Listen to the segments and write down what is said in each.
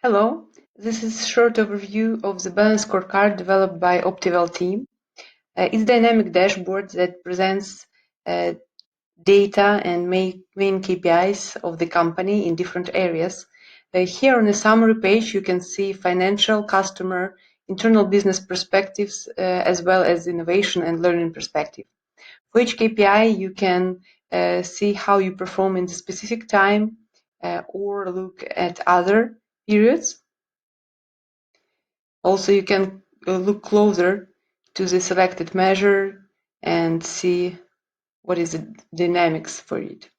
Hello, this is a short overview of the balance scorecard developed by OptiVal team. It's a dynamic dashboard that presents data and main KPIs of the company in different areas. Here on the summary page, you can see financial, customer, internal business perspectives, as well as innovation and learning perspective. For each KPI, you can see how you perform in the specific time or look at other periods. Also, you can look closer to the selected measure and see what is the dynamics for it.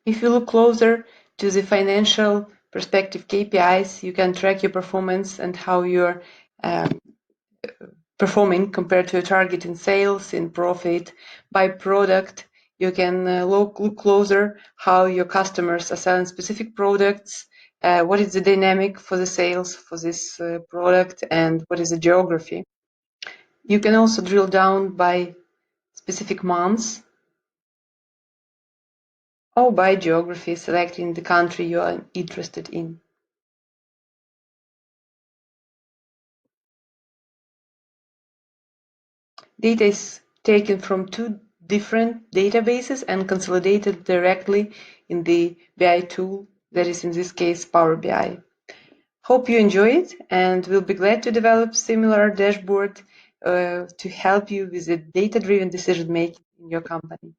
If you look closer to the financial perspective KPIs, you can track your performance and how you're performing compared to your target in sales, in profit. By product, you can look closer how your customers are selling specific products, what is the dynamic for the sales for this product, and what is the geography. You can also drill down by specific months or by geography, selecting the country you are interested in. Data is taken from two different databases and consolidated directly in the BI tool, that is in this case Power BI. Hope you enjoy it, and we'll be glad to develop similar dashboard to help you with the data-driven decision making in your company.